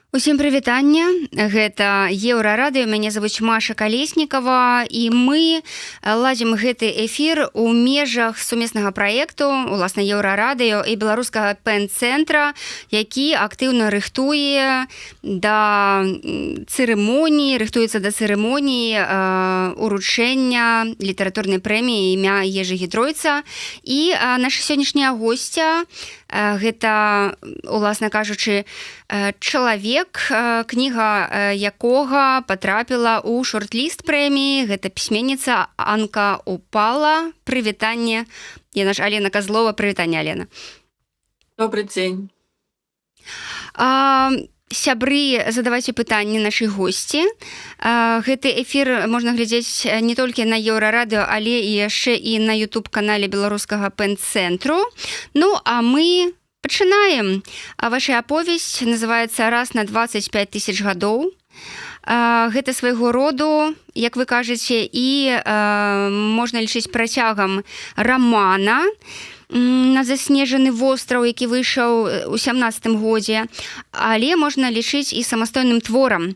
Усім прывітанне, гэта Еўрарадыё, мяне завуць Маша Калеснікава, і мы ладзім гэты эфір у межах сумеснага праекту, уласна Еўрарадыё і беларускага пэн-цэнтра, які актыўна рыхтуецца да цырымоніі уручэння літаратурнай прэміі імя Ежы Гідройца. І наша сённяшняя госця гэта, уласна кажучы, чалавек, кніга якога патрапіла ў шорт-ліст прэміі. Гэта пісьменніца Анка Упала. Прывітанне. Яна ж Алена Козлова. Прывітанне, Алена. Добрый дзень. Сябры, задавайце пытанні нашай госці. Гэты эфір можна глядзець не толькі на Еўрарадыё, але і яшчэ і на YouTube-канале беларускага пэн-цэнтру. Ну, а мы пачынаем. Ваша аповесць называецца «Раз на 25 000 гадоў». Гэта свайго роду, як вы кажаце, і можна лічыць працягам рамана на заснежаны востраў, які выйшаў у 17 годзе, але можна лічыць і самастойным творам.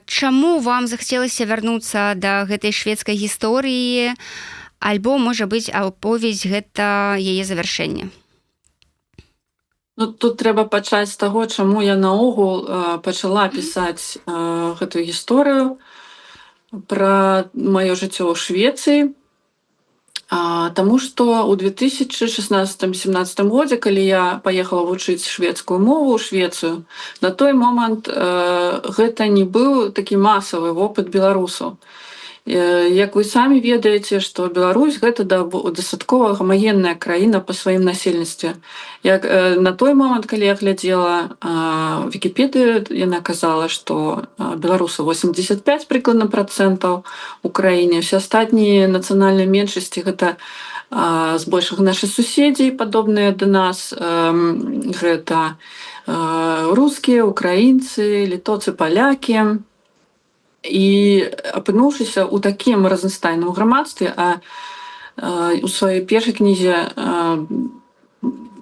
Чаму вам захацелася вярнуцца да гэтай шведскай гісторыі, альбо, можа быць, аповесць гэта яе завяршэнне? Ну, тут трэба пачаць з таго, чаму я наогул пачала пісаць гэтую гісторыю пра маё жыццё ў Швецыі. Таму што ў 2016-17 годзе, калі я паехала вучыць шведскую мову ў Швецыю, на той момант гэта не быў такі масавы вопыт беларусаў. Як вы самі ведаеце, што Беларусь гэта дастаткова гамагенная краіна па сваім насельніцтве. На той момант, калі я глядзела Вікіпедыю, яна казала, што беларусаў 85 прыкладна процентаў у краіне. Усе астатнія нацыянальныя меншасці гэта збольшага нашы суседзі, падобныя да нас. Гэта рускія, украінцы, літоўцы, палякі. І апынуўшыся ў такім разнастайным грамадстве, у сваёй першай кнізе,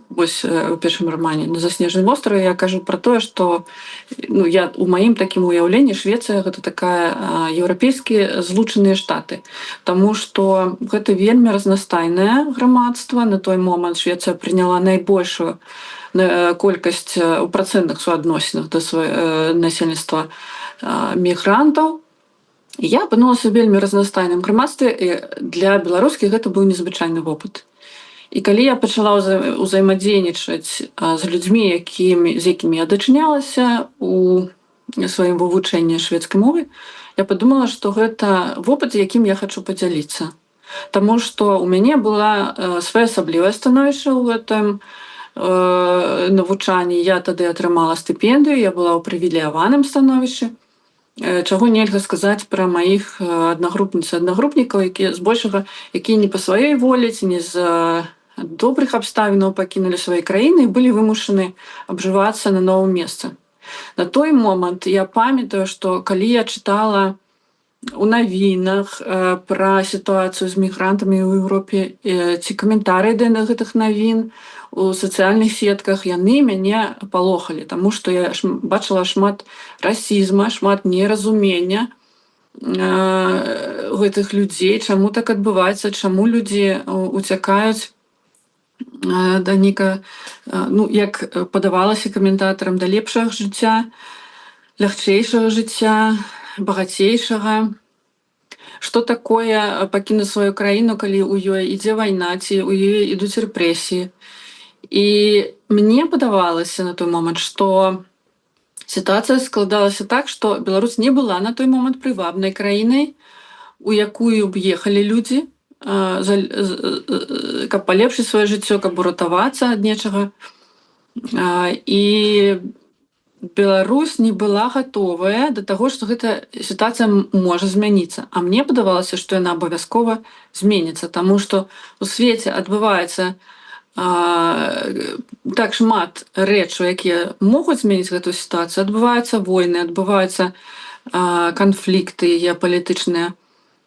вось у першым рамане «На заснежаным востраве» я кажу пра тое, што я у маім такім уяўленні Швецыя гэта такая еўрапейскія злучаныя штаты. Таму што гэта вельмі разнастайнае грамадства. На той момант Швецыя прыняла найбольшую колькасць у працэнтных суадносінах да свайго насельніцтва мігрантаў. Я апынулася вельмі разнастайным грамадстве, і для беларускі гэта быў незвычайны вопыт. І калі я пачала ўзаемадзейнічаць з людзьмі, з якімі я дачынялася у сваім вывучэнні шведскай мовы, я падумала, што гэта вопыт, якім я хачу падзяліцца. Таму што ў мяне была своеасаблівае становішча ў гэтым навучанні. Я тады атрымала стыпендыю, я была ў прывілеяваным становішчы, чаго нельга сказаць пра маіх аднагрупніц і аднагрупнікаў, збольшага, якія не па сваёй волі, ці не з добрых абставінаў пакінулі свае краіны і былі вымушаны абжывацца на новым месцы. На той момант я памятаю, што калі я чытала у навінах пра сітуацыю з мігрантамі ў Еўропе ці каментарыі да гэтых навін у сацыяльных сетках, яны мяне палохалі, таму што я бачыла шмат расізма, шмат неразумення гэтых людзей, чаму так адбываецца, чаму людзі уцякаюць да як падавалася каментатарам, да лепшага жыцця, лягчэйшага жыцця, багацейшага. Што такое пакінуць сваю краіну, калі ў ёй ідзе вайна, ці ў ёй ідуць рэпрэсіі. І мне падавалася на той момант, што сітуацыя складалася так, што Беларусь не была на той момант прывабнай краінай, у якую б ехалі людзі, каб палепшыць сваё жыццё, каб уратавацца ад нечага. І Беларусь не была гатовая да таго, што гэта сітуацыя можа змяніцца. А мне падавалася, што яна абавязкова зменіцца, таму што ў свеце адбываецца так шмат рэчаў, якія могуць змяніць гэтую сітуацыю. Адбываюцца войны, адбываюцца канфлікты геапалітычныя.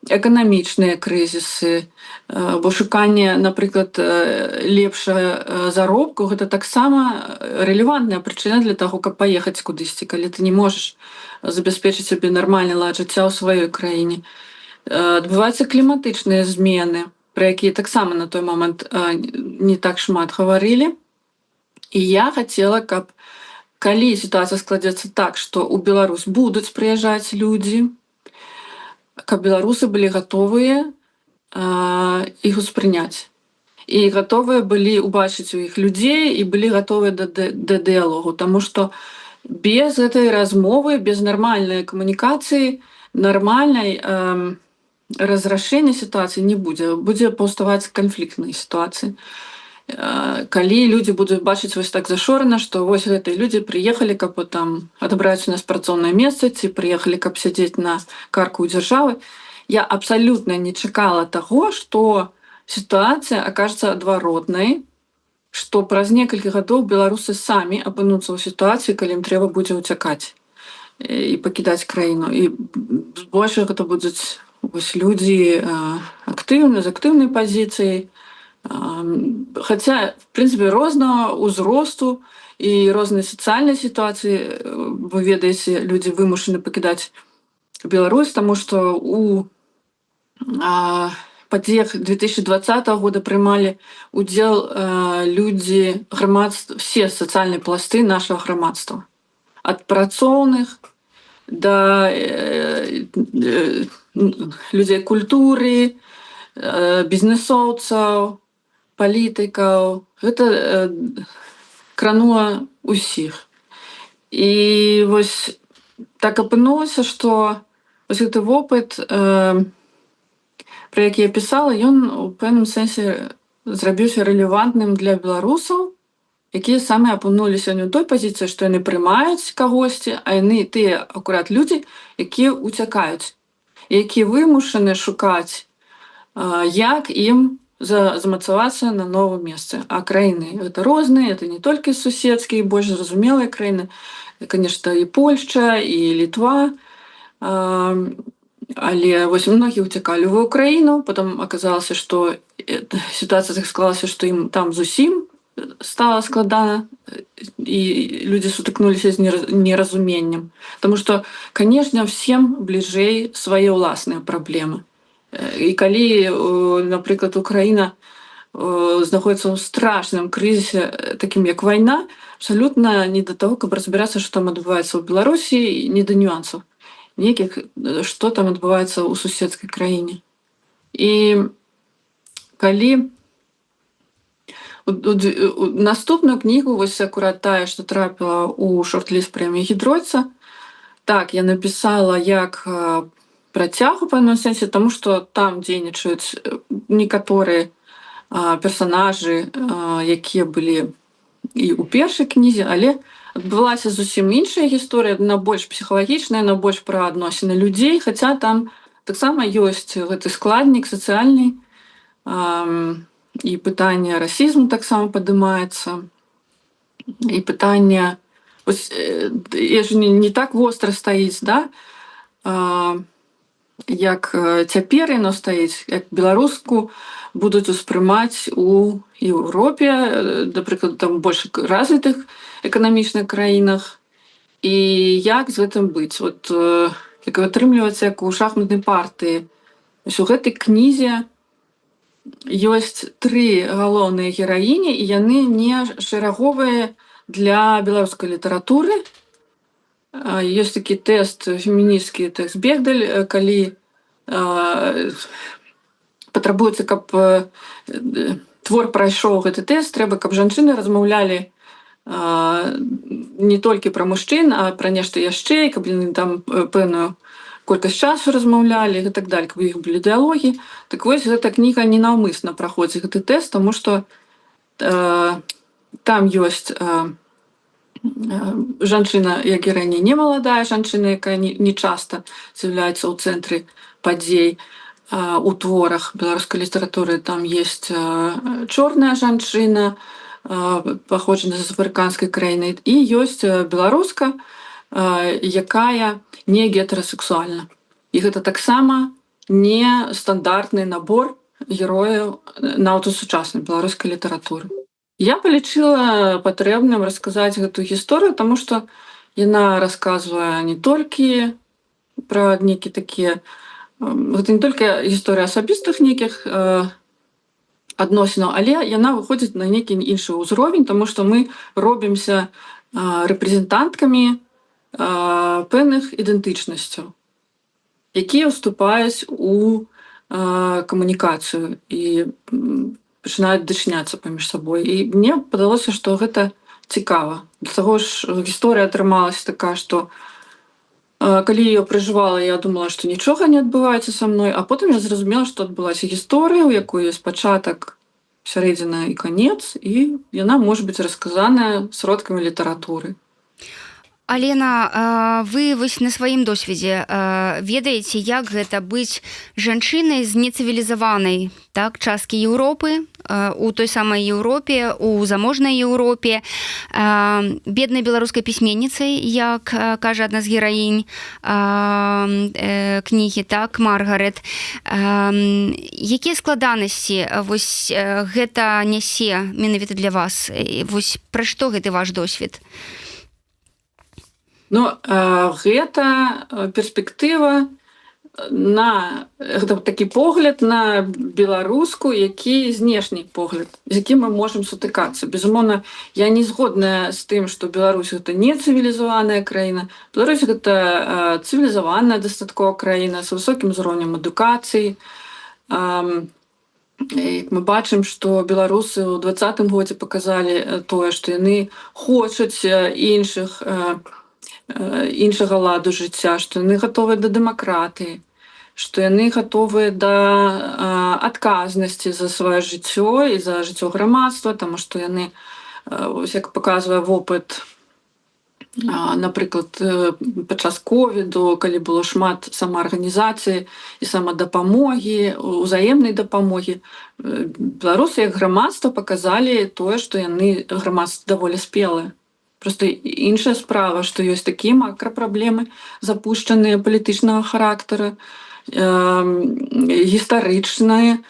эканамічныя крызісы, бо шуканне, напрыклад, лепшага заробку гэта таксама рэлевантная прычына для таго, каб паехаць кудысьці, калі ты не можаш забяспечыць сабе нармальны лад жыцця ў сваёй краіне. Адбываюцца кліматычныя змены, пра якія таксама на той момант не так шмат гаварылі. І я хацела, каб калі сітуацыя складзецца так, што ў Беларусь будуць прыязджаць людзі, каб беларусы былі гатовыя іх успрыняць. І гатовыя былі ўбачыць у іх людзей і былі гатовыя да дыялогу, таму што без гэтай размовы, без нармальнай камунікацыі, нармальнай разрашэння сітуацыі не будзе. Будзе паўставаць канфліктныя сітуацыі. Калі людзі будуць бачыць вось так зашорана, што вось гэтыя людзі прыехалі, каб там адабраць у нас працоўнае месца, ці прыехалі, каб сядзець на карку ў дзяржавы, я абсалютна не чакала таго, што сітуацыя акажацца адваротнай, што праз некалькі гадоў беларусы самі апынуцца ў сітуацыі, калі ім трэба будзе ўцякаць і пакідаць краіну. І збольшага гэта будуць вось людзі актыўныя, з актыўнай пазіцыяй, хаця, в прынцыпе, рознага ўзросту і рознай сацыяльнай сітуацыі, вы ведаеце, людзі вымушаны пакідаць Беларусь, таму што у падзеях 2020 года прымалі удзел людзі все сацыяльныя пласты нашага грамадства. Ад працоўных да людзей культуры, бізнесоўцаў, палітыкаў. Гэта кранула ўсіх. І вось так апынулася, што вось гэты вопыт, пра які я пісала, ён у пэўным сэнсе зрабіўся рэлевантным для беларусаў, якія самі апынуліся не ў той пазіцыі, што яны прымаюць кагосьці, а яны тыя акурат людзі, якія ўцякаюць, якія вымушаны шукаць, як ім замацавацца на новым месцы. А краіны гэта розныя, это не толькі суседскія, больш зразумелыя краіны, конечно, і Польшча, і Літва. Але вось многія ўцякалі ў Украіну, потым аказалася, што сітуацыя так склалася, што ім там зусім стала складана, і людзі сутыкнуліся з неразуменнем. Таму што, канешне, всем бліжэй свае ўласныя праблемы. І калі, напрыклад, Украіна знаходзіцца ў страшным крызісе, такім як вайна, абсалютна не да таго, каб разбірацца, што там адбываецца ў Беларусі, не да нюансаў нейкіх, што там адбываецца ў суседскай краіне. І калі наступную кнігу, вось акурат тая, што трапіла ў шорт-ліст прэміі Гідройца, так, я напісала як працяг у пэўным сэнсе, таму што там дзейнічаюць некаторыя персанажы, якія былі і ў першай кнізе, але адбылася зусім іншая гісторыя, на больш псіхалагічная, на больш пра адносіны людзей, хаця там таксама ёсць гэты складнік сацыяльны, і пытанне расізму таксама падымаецца, і пытанне не так востра стаіць, да? Як цяпер яно стаіць, як беларуску будуць успрымаць у Еўропе, напрыклад, там больш развітых эканамічных краінах, і як з гэтым быць. От, як атрымліваецца, як у шахматнай партыі. Вось у гэтай кнізе ёсць 3 галоўныя гераіні, і яны не шэраговыя для беларускай літаратуры. Ёсць такі тэст, фемінісцкі тэст Бегдаль, калі патрабуецца, каб твор прайшоў гэты тэст, трэба, каб жанчыны размаўлялі не толькі пра мужчын, а пра нешта яшчэ, каб яны там пэўную колькасць часу размаўлялі і так далее, каб у іх былі дыялогі. Так вось, гэта кніга ненаўмысна праходзіць гэты тэст, таму што там ёсць жанчына, як і раней, не маладая жанчына, якая не часта з'яўляецца ў цэнтры падзей у творах беларускай літаратуры. Там ёсць чорная жанчына, паходжаная з афрыканскай краіны, і ёсць беларуска, якая не гетэрасексуальна. І гэта таксама не стандартны набор герояў нават у сучаснай беларускай літаратуры. Я палічыла патрэбным расказаць гэтую гісторыю, таму што яна расказвае не толькі пра нейкі такія гэта не толькі гісторыя асабістых нейкіх адносінаў, але яна выходзіць на нейкі іншы ўзровень, таму што мы робімся рэпрэзентанткамі пэўных ідэнтычнасцяў, якія ўступаюць у камунікацыю і пачынаюць дачыняцца паміж сабой. І мне падалося, што гэта цікава. Для таго ж гісторыя атрымалася такая, што калі я пражывала, я думала, што нічога не адбываецца са мной, а потым я зразумела, што адбылася гісторыя, у якой ёсць пачатак, сярэдзіна і канец, і яна можа быць расказаная сродкамі літаратуры. Алена, вы вось на сваім досведзе ведаеце, як гэта быць жанчынай з нецывілізаванай часткі Еўропы, у той самай Еўропе, у заможнай Еўропе, беднай беларускай пісьменніцай, як кажа адна з гераінь кнігі, Маргарет. Якія складанасці вось гэта нясе менавіта для вас? Вось пра што гэты ваш досвед? Гэта перспектыва гэта такі погляд на беларуску, які знешні погляд, з якім мы можам сутыкацца. Безумоўна, я не згодная з тым, што Беларусь гэта не цывілізаваная краіна. Беларусь гэта цывілізаваная дастаткова краіна з высокім узроўнем адукацыі. Мы бачым, што беларусы ў 2020 годзе паказалі тое, што яны хочуць іншага ладу жыцця, што яны гатовыя да дэмакратыі, што яны гатовыя да адказнасці за сваё жыццё і за жыццё грамадства, таму што яны, як паказвае вопыт, напрыклад, падчас ковіду, калі было шмат самаарганізацыі і самадапамогі, узаемнай дапамогі, беларусы як грамадства паказалі тое, што яны грамадства даволі спелае. Просто іншая справа, што ёсць такія макрапраблемы, запушчаныя палітычнага характара, гістарычныя,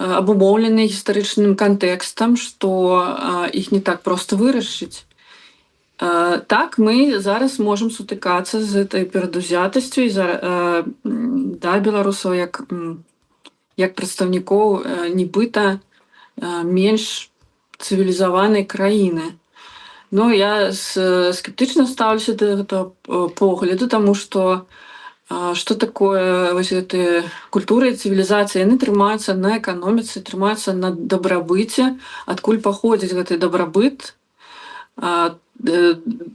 абумоўленыя гістарычным кантэкстам, што іх не так проста вырашыць. Так, мы зараз можам сутыкацца з гэтай перадузятасцю да беларусаў як прадстаўнікоў нібыта менш цывілізаванай краіны. Я скептычна стаўлюся да гэтага погляду, таму што такое вось гэтыя культура і цывілізацыя, яны трымаюцца на эканоміцы, трымаюцца на дабрабыце, адкуль паходзіць гэты дабрабыт.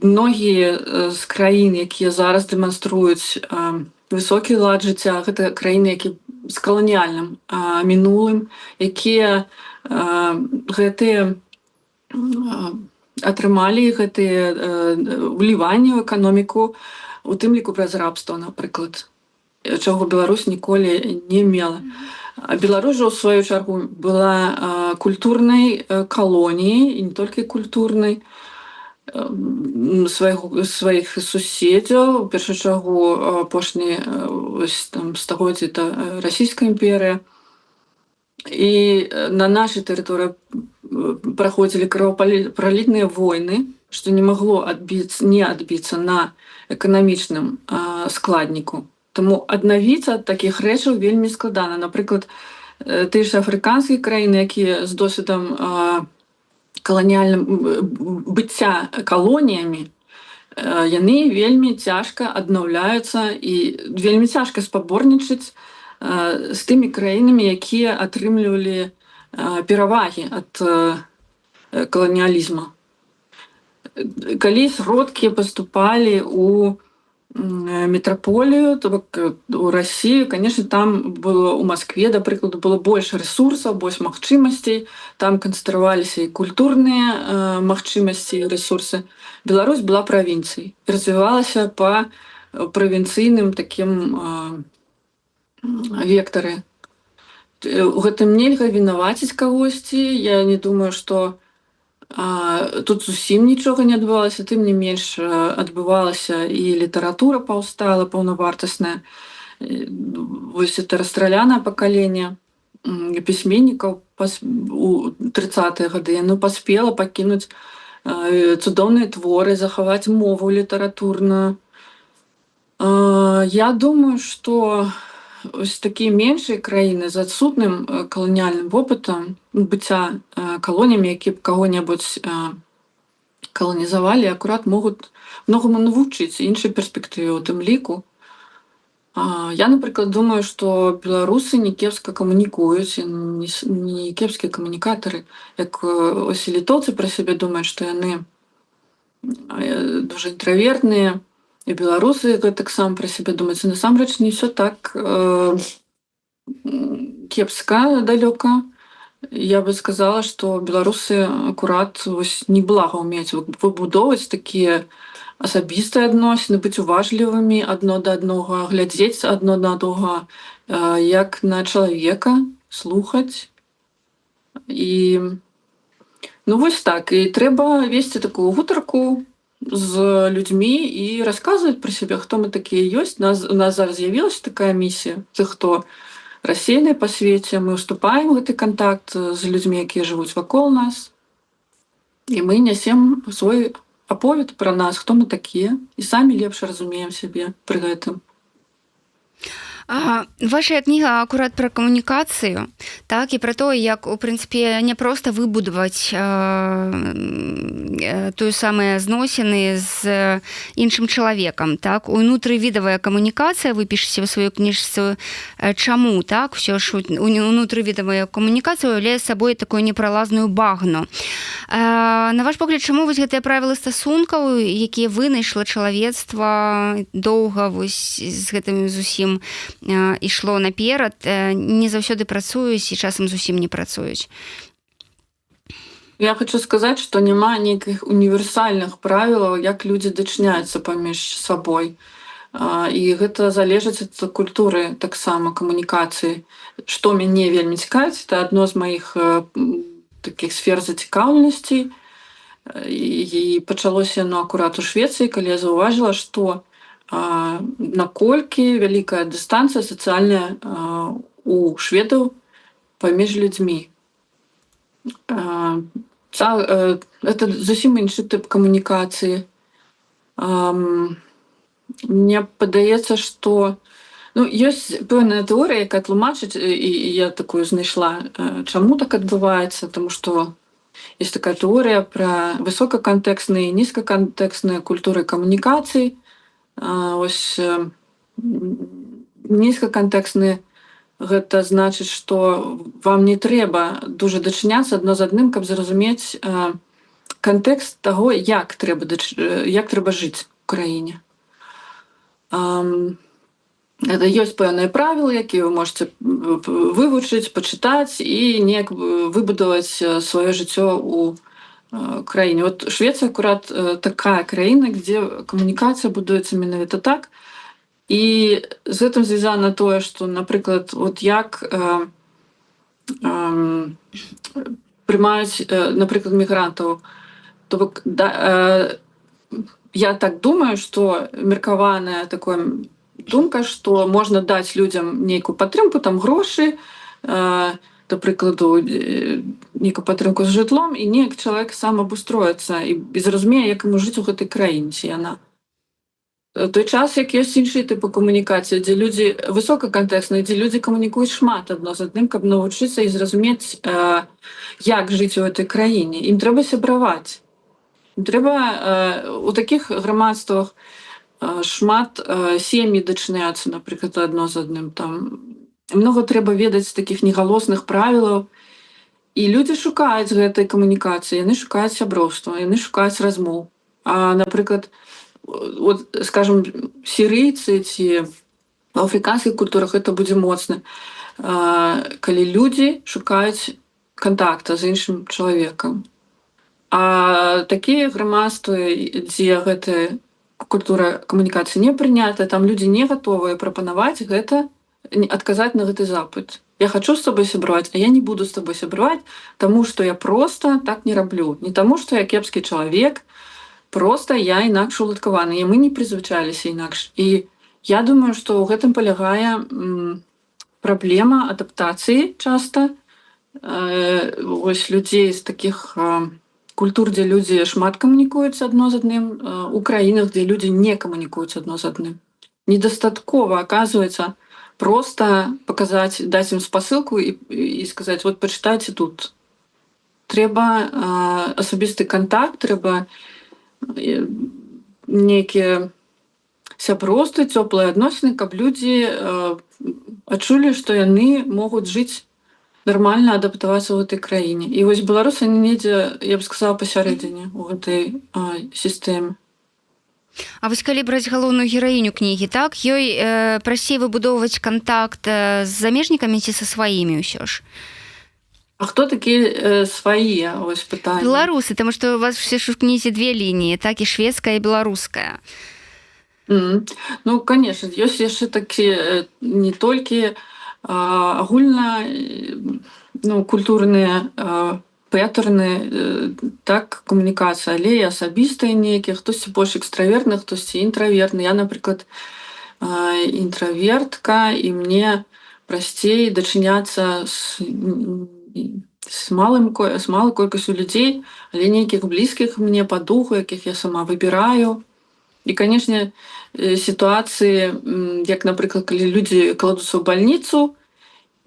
Многія з краін, якія зараз дэманструюць высокі лад жыцця, гэта краіны, якія з каланіяльным мінулым, якія гэтыя атрымалі гэтыя ўліванні ў эканоміку, у тым ліку праз рабства, напрыклад, чаго Беларусь ніколі не мела. Беларусь жа, у сваю чаргу, была культурнай калоніяй, і не толькі культурнай, сваіх суседзяў, у першую чаргу апошнія стагоддзі это расійская імперыя. І на нашай тэрыторыі праходзілі крывапралітныя войны, што не магло не адбіцца на эканамічным складніку. Таму аднавіцца ад такіх рэчаў вельмі складана. Напрыклад, тыя ж афрыканскія краіны, якія з досведам каланіяльным быцця калоніямі, яны вельмі цяжка аднаўляюцца і вельмі цяжка спаборнічаць з тымі краінамі, якія атрымлівалі перавагі ад каланіялізму. Калі сродкі паступалі ў метраполію, то бок у Расію, конечно, там было у Маскве, да прыкладу, было больш рэсурсаў, больш магчымасцей, там канцэнтраваліся і культурныя магчымасці і рэсурсы. Беларусь была правінцыяй, развівалася па правінцыйным такім вектары. У гэтым нельга вінаваціць кагосьці. Я не думаю, што тут зусім нічога не адбывалася, тым не менш адбывалася і літаратура паўстала паўнавартасная. Вось это расстралянае пакаленне пісьменнікаў у 30-е гады, яно паспела пакінуць цудоўныя творы, захаваць мову літаратурную. Я думаю, што ось такія меншыя краіны з адсутным каланіяльным вопытам быцця калоніямі, які б каго-небудзь каланізавалі, акурат могуць многаму навучыць іншай перспектыве, у тым ліку. Я, напрыклад, думаю, што беларусы не кепска камунікуюць, не кепскія камунікатары. Як ось і літоўцы пра сябе думаюць, што яны дужа інтраверныя, і беларусы гэтаксама пра сябе думаюць. І насамрэч не ўсё так кепска далёка. Я бы сказала, што беларусы акурат вось неблага ўмеюць выбудоўваць такія асабістыя адносіны, быць уважлівымі адно да аднога, глядзець адно на аднаго як на чалавека, слухаць. І вось так. І трэба весці такую гутарку з людзьмі і расказваць пра сябе, хто мы такія ёсць. У нас зараз з'явілася такая місія, тых, хто рассеяныя па свеце. Мы ўступаем у гэты кантакт з людзьмі, якія жывуць вакол нас. І мы нясем свой аповед пра нас, хто мы такія, і самі лепш разумеем сябе пры гэтым. Ваша кніга акурат пра камунікацыю, так, і пра тое, як, у прынцыпе, не проста выбудаваць тую самыя зносіны з іншым чалавекам, так, унутрывідавая камунікацыя, вы пішаце ў сваёй кніжцы, чаму, так, усё ж унутрывідавая камунікацыя уяўляе сабой такую непралазную багну. На ваш погляд, чаму вось гэтыя правілы стасункаў, якія вынайшла чалавецтва доўга вось з гэтым зусім ішло наперад, не заўсёды працуюць і часам зусім не працуюць? Я хочу сказаць, што няма нейкіх універсальных правілаў, як людзі дачыняюцца паміж сабой. І гэта залежыць ад культуры таксама камунікацыі. Што мяне вельмі цікавіць, это адно з маіх такіх сфер зацікаўленасцей. І пачалося яно акурат у Швецыі, калі я заўважыла, што наколькі вялікая дыстанцыя сацыяльная у шведаў паміж людзьмі. Это зусім іншы тып камунікацыі. Мне падаецца, што ёсць пэўная тэорыя, якая тлумачыць, і я такую знайшла, чаму так адбываецца, таму што ёсць такая тэорыя пра высокакантэксныя і нізкакантэксныя культуры камунікацыі. Ось нізкакантэксныя гэта значыць, што вам не трэба дужа дачыняцца адно з адным, каб зразумець кантэкст таго, як трэба жыць у краіне. Это ёсць пэўныя правілы, якія вы можаце вывучыць, пачытаць і неяк выбудаваць сваё жыццё у краіне. Вот Швецыя акурат такая краіна, дзе камунікацыя будуецца менавіта так. І з гэтым звязана тое, што, напрыклад, вот як прымаюць, напрыклад, мігрантаў. То бок, я так думаю, што меркаваная такая думка, што можна даць людзям нейкую падтрымку, там грошы, да прыкладу, нейкую падтрымку з жытлом, і неяк чалавек сам абустроіцца і зразумее, як яму жыць у гэтай краіне, ці яна. Той час, як ёсць іншыя тыпы камунікацыі, дзе людзі высокакантэксныя, дзе людзі камунікуюць шмат адно з адным, каб навучыцца і зразумець, як жыць у гэтай краіне. Ім трэба сябраваць. Ім трэба у такіх грамадствах шмат сем'і дачыняцца, напрыклад, адно з адным. Там многа трэба ведаць такіх негалосных правілаў. І людзі шукаюць гэтай камунікацыі, яны шукаюць сяброўства, яны шукаюць размоў. Напрыклад, вот, скажем, сірыйцы ці в афрыканскіх культурах это будзе моцна, калі людзі шукаюць кантакта з іншым чалавекам. А такія грамадствы, дзе гэтая культура камунікацыі не прынята, там людзі не гатовыя прапанаваць гэта, адказаць на гэты запыт. Я хочу з тобой сябраваць, а я не буду з тобой сябраваць, таму што я проста так не раблю. Не таму, што я кепскі чалавек, проста я інакш уладкаваны, і мы не прызвычаліся інакш. І Я думаю, што ў гэтым палягае праблема адаптацыі часта. Вось людзей з такіх культур, дзе людзі шмат камунікуюць адно з адным, у краінах, дзе людзі не камунікуюць адно з адным. Недастаткова, аказваецца, просто паказаць, даць ім спасылку і сказаць: вот пачытайце тут. Трэба асабісты кантакт, трэба нейкія сяброўствы, цёплыя адносіны, каб людзі адчулі, што яны могуць жыць нармальна, адаптавацца ў гэтай краіне. І вось беларусы недзе, я б сказала, пасярэдзіне ў гэтай сістэме. А вось калі браць галоўную гераіню кнігі, так, ёй прасцей выбудоўваць кантакт з замежнікамі ці са сваімі ўсё ж? А хто такія свае, вось пытанне? Беларусы, таму што у вас все ж у кнізе две лініі, так, і шведская, і беларуская. Ну, конечно, ёсць яшчэ такі не толькі агульна культурныя патэрны, так, камунікацыя, але і асабістыя нейкія, хтосьці больш экстраверны, хтосьці інтраверны. Я, напрыклад, інтравертка, і мне прасцей дачыняцца з малай колькасцю людзей, але нейкіх блізкіх мне па духу, якіх я сама выбіраю. І, канешне, сітуацыі, як, напрыклад, калі людзі кладуцца ў бальніцу,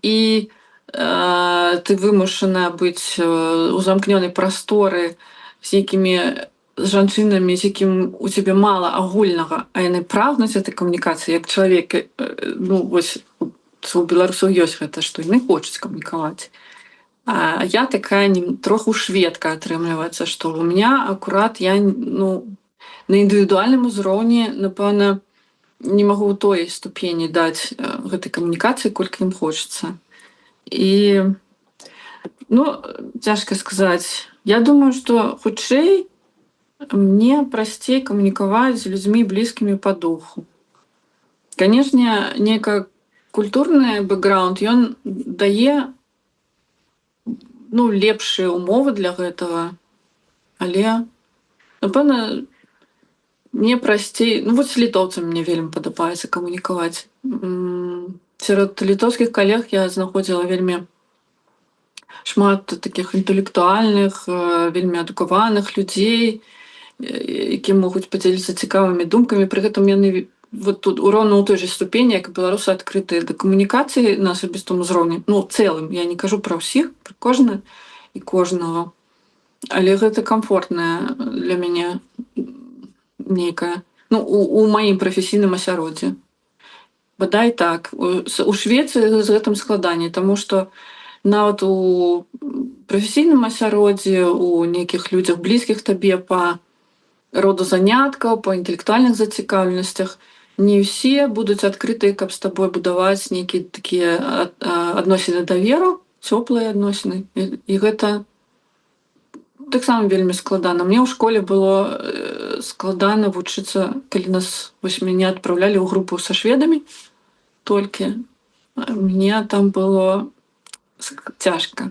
і ты вымушана быць у замкнёнай прасторы з нейкімі жанчынамі, з якім у цябе мала агульнага, а яны прагнуць гэтай камунікацыі, як чалавек, вось у беларусаў ёсць гэта, што яны хочуць камунікаваць. А я такая троху шведка, атрымліваецца, што ў меня акурат я, на індывідуальным узроўні, напэўна, не магу ў той ступені даць гэтай камунікацыі, колькі ім хочацца. І, цяжка сказаць. Я думаю, што хутчэй мне прасцей камунікаваць з людзьмі блізкімі па духу. Канешне, нейкі культурны бэкграунд, ён дае лепшыя ўмовы для гэтага, але, напэўна, мне прасцей, вот з літоўцамі мне вельмі падабаецца камунікаваць. Сярод літоўскіх калег я знаходзіла вельмі шмат такіх інтэлектуальных, вельмі адукаваных людзей, які могуць падзяліцца цікавымі думкамі. Пры гэтым яны вот тут роўна ў той жа ступені, як і беларусы, адкрытыя да камунікацыі на асабістым узроўні. Цэлым, я не кажу пра ўсіх, пра кожны і кожнага. Але гэта комфортная для мяне нейкая, у маім прафесійным асяроддзі. Бадай так. У Швецыі з гэтым складаней, таму што нават у прафесійным асяроддзі, у нейкіх людзях блізкіх табе па роду заняткаў, па інтэлектуальных зацікаўленасцях, не ўсе будуць адкрытыя, каб з табой будаваць нейкія такія адносіны даверу, цёплыя адносіны. І гэта таксама вельмі складана. Мне ў школе было складана вучыцца, калі мяне адпраўлялі ў групу са шведамі толькі. Мне там было цяжка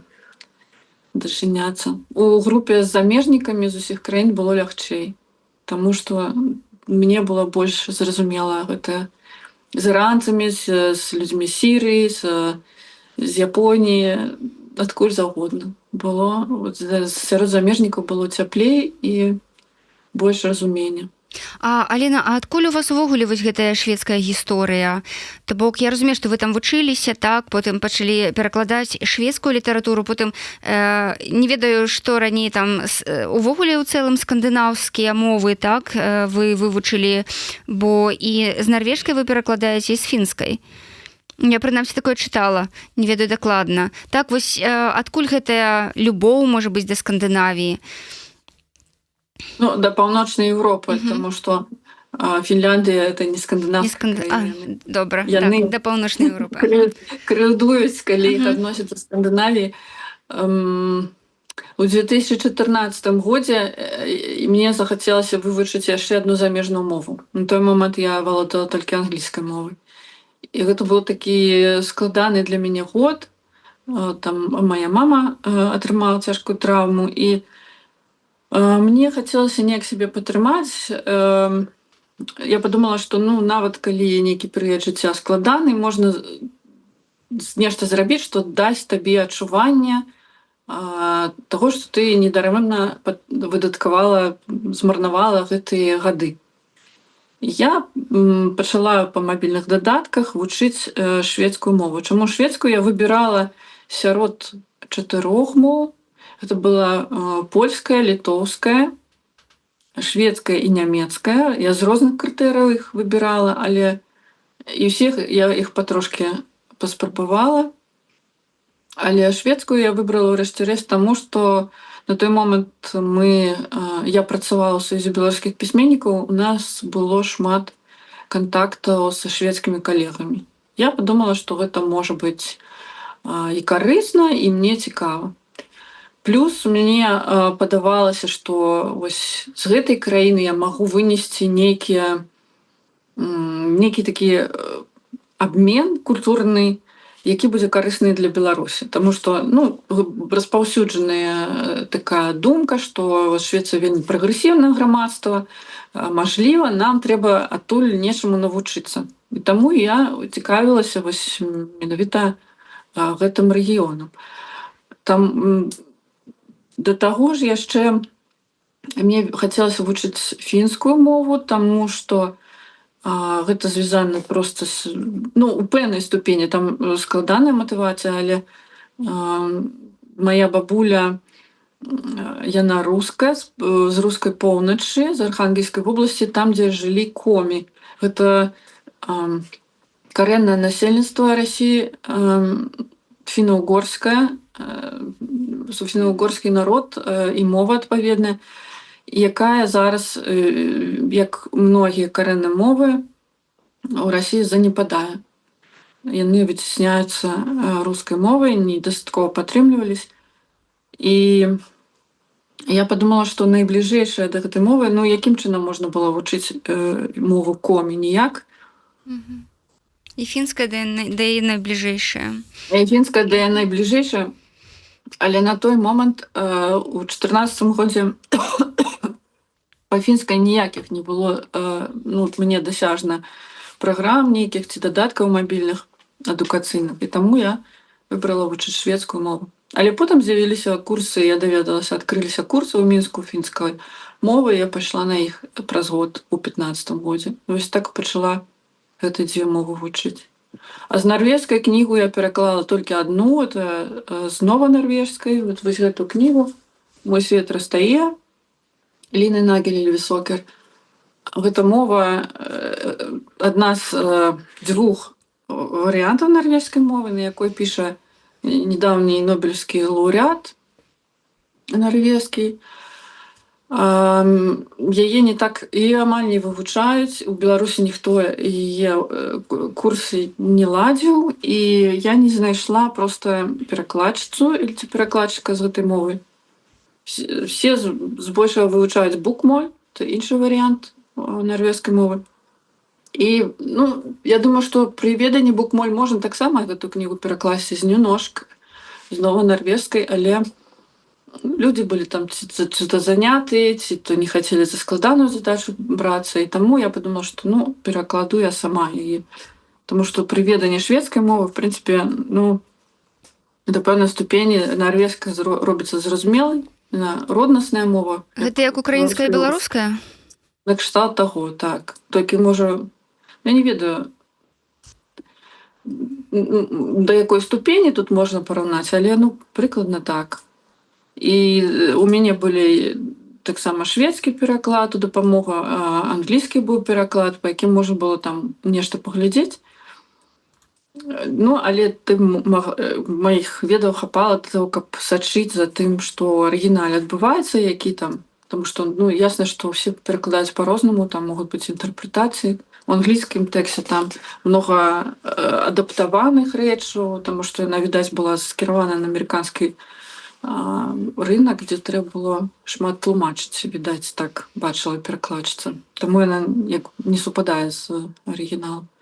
дачыняцца. У групе з замежнікамі з усіх краін было лягчэй, таму што мне было больш зразумела гэта з іранцамі, з людзьмі Сірыі, з Японіі, адкуль заўгодна. Было сярод замежнікаў было цяплей і больш разумення. Алена, а адкуль у вас увогуле вось гэтая шведская гісторыя? То бок я разумею, што вы там вучыліся, так, потым пачалі перакладаць шведскую літаратуру, потым не ведаю, што раней там увогуле ў цэлым скандынаўскія мовы, так, вы вывучылі, бо і з нарвежскай вы перакладаеце, і з фінскай. Я, прынамсі, такое чытала, не ведаю дакладна. Так, вось адкуль гэтая любоў, можа быць, да Скандынавіі? Да паўночнай Еўропы, таму што Фінляндыя — это не скандынаўская краіна. Добра, так, да паўночнай Еўропы. Крыўдуюць, калі іх адносяць да Скандынавіі. У 2014 годзе мне захацелася вывучыць яшчэ адну замежную мову. На той момант я валодала толькі англійскай мовай. І гэта быў такі складаны для мяне год. Там мая мама атрымала цяжкую траўму, і мне хацелася неяк сябе падтрымаць. я подумала, што нават калі нейкі перыяд жыцця складаны, можна нешта зрабіць, што дасць табе адчуванне таго, што ты недарэмна выдаткавала, змарнавала гэтыя гады. Я пачала па мабільных дадатках вучыць шведскую мову. Чаму шведскую я выбірала сярод 4 моў. Гэта была польская, літоўская, шведская і нямецкая. Я з розных крытэрыяў іх выбірала, але і ўсіх я іх патрошкі паспрабавала. Але шведскую я выбрала ўрэшце рэшт таму, што на той момант я працавала ў саюзе беларускіх пісьменнікаў, у нас было шмат кантактаў са шведскімі калегамі. Я падумала, што гэта можа быць і карысна, і мне цікава. Плюс мне падавалася, што вось з гэтай краіны я магу вынесці нейкі такі абмен культурны, які будзе карысны для Беларусі. Таму што распаўсюджаная такая думка, што Швецыя вельмі прагрэсіўнае грамадства, мажліва, нам трэба адтуль нечаму навучыцца. І таму я цікавілася вось менавіта гэтым рэгіёнам. Там да таго ж яшчэ мне хацелася вучыць фінскую мову, таму што гэта звязана проста у пэўнай ступені, там складаная матывацыя, але мая бабуля, яна руская, з рускай поўначы, з Архангельскай вобласці, там, дзе жылі комі. Гэта карэннае насельніцтва Расіі, фіна-угорскае, фіна-угорскі народ і мова адпаведная, якая зараз, як многія карэнныя мовы, у Расіі занепадае. Яны выцесняюцца рускай мовай, недастаткова падтрымлівались. І я падумала, што найбліжэйшая да гэтай мовы, якім чынам можна было вучыць мову комі? Ніяк. І фінская да яе найбліжэйшая. І фінская да яе найбліжэйшая, але на той момант у 14 годзе па-фінскай ніякіх не было мне дасяжна праграм нейкіх ці дадаткаў мабільных адукацыйных. І таму я выбрала вучыць шведскую мову. Але потым з'явіліся курсы, я даведалася, адкрыліся курсы ў Мінску фінскай мовы, я пайшла на іх праз год у 15 годзе. Вось так пачала гэты 2 мовы вучыць. А з нарвежскай кнігу я пераклала толькі адну, это з нова-нарвежскай, вось гэту кнігу «Мой свет растае», Ліны Нагель-Вісокер. Гэта мова адна з 2 варыянтаў нарвежскай мовы, на якой піша недаўні нобелевскі лаўрэат нарвежскі. Яе не так і амаль не вывучаюць. У Беларусі ніхто яе курсы не ладзіў, і я не знайшла проста перакладчыцу ці перакладчыка з гэтай мовы. Все збольшага вывучаюць букмоль, это іншы варыянт нарвежскай мовы. І я думаю, што пры веданні букмоль можна таксама гэту кнігу перакласці з нюножк, з нова-нарвежскай, але людзі былі там ці то заняты, ці то не хацелі за складаную задачу брацца, і таму я падумала, што перакладу я сама яе. Таму што пры веданні шведскай мовы, в прынцыпе, да пэўнай ступені нарвежская робіцца зразумелай, роднасная мова. Гэта як украінская і беларуская? Накшталт таго, так. Толькі можа, я не ведаю, да якой ступені тут можна параўнаць, але прыкладна так. І у мяне былі таксама шведскі пераклад, у дапамогу англійскі быў пераклад, па якім можна было там нешта паглядзець. Але маіх ведаў хапала для того, каб сачыць за тым, што ў арыгінале адбываецца, які там, тому што ясна, што ўсе перакладаюць па-рознаму, там могуць быць інтэрпрэтацыі. У англійскім тэксце там многа адаптаваных рэчаў, таму што яна, відаць, была скіравана на амерыканскі рынак, дзе трэба было шмат тлумачыць, відаць, так бачыла перакладчыца. Таму яна не супадае з арыгіналам.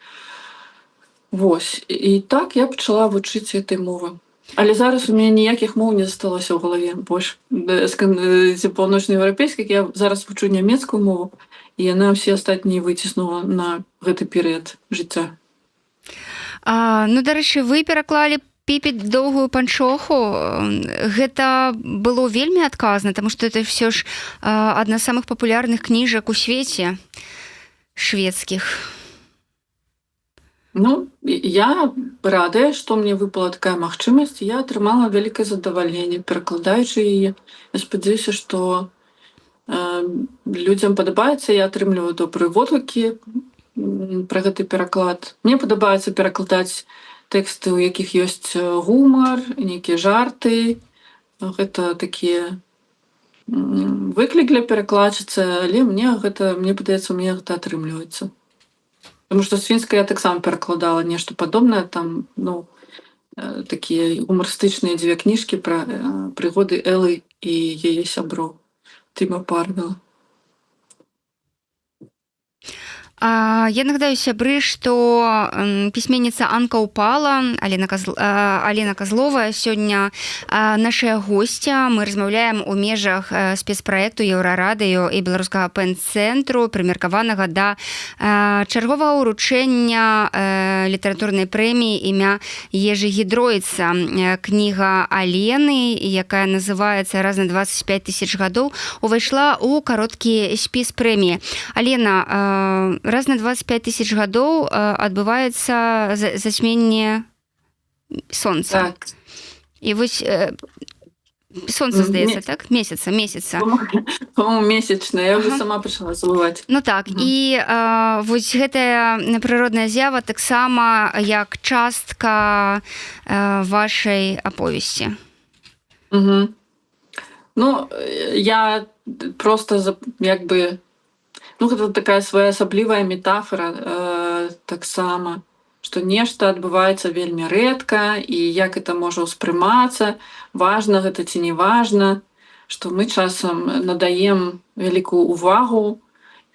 Вось. І так я пачала вучыць гэтай мовы. Але зараз у мяне ніякіх моў не засталося ў галаве больш. Паўночнаеўрапейскіх я зараз вучу нямецкую мову, і яна ўсе астатнія выціснула на гэты перыяд жыцця. Ну, дарэчы, вы пераклалі Піпі доўгую панчоху. Гэта было вельмі адказна, таму што это ўсё ж адна з самых папулярных кніжак у свеце шведскіх. Ну, я радая, што мне выпала такая магчымасць. Я атрымала вялікае задавальненне, перакладаючы яе. Я спадзяюся, што людзям падабаецца, я атрымліваю добрыя водгукі пра гэты пераклад. Мне падабаецца перакладаць тэксты, у якіх ёсць гумар, нейкія жарты. Гэта такі выклік для перакладчыцы, але мне падаецца, мне гэта атрымліваецца. Таму што з фінскай я таксама перакладала нешта падобнае, там, ну, такія гумарыстычныя дзве кніжкі пра прыгоды Элы і яе сяброў Тима Парвела. Я нагадаю сябры, што пісьменніца Анка Упала, Алена Козлова сёння нашая госця. Мы размаўляем у межах спецпраекту Еўрарадыё і беларускага пэн-цэнтру, прымеркаванага да чарговага ўручэння літаратурнай прэміі імя Ежы Гідройца. Кніга Алены, якая называецца «Раз на 25 000 гадоў», увайшла ў кароткі спіс прэміі. Алена, раз на 25 000 гадоў адбываецца зацьменне сонца. Так. І вось сонца, здаецца, так? Месяца. По-моему, месячная. Я ўжо сама пачала забываць. Ну так, і вось гэтая прыродная з'ява таксама як частка вашай аповесці. Ну, я просто як бы... Ну, гэта такая своеасаблівая метафора таксама, што нешта адбываецца вельмі рэдка, і як это можа ўспрымацца, важна гэта ці не важна, што мы часам надаем вялікую увагу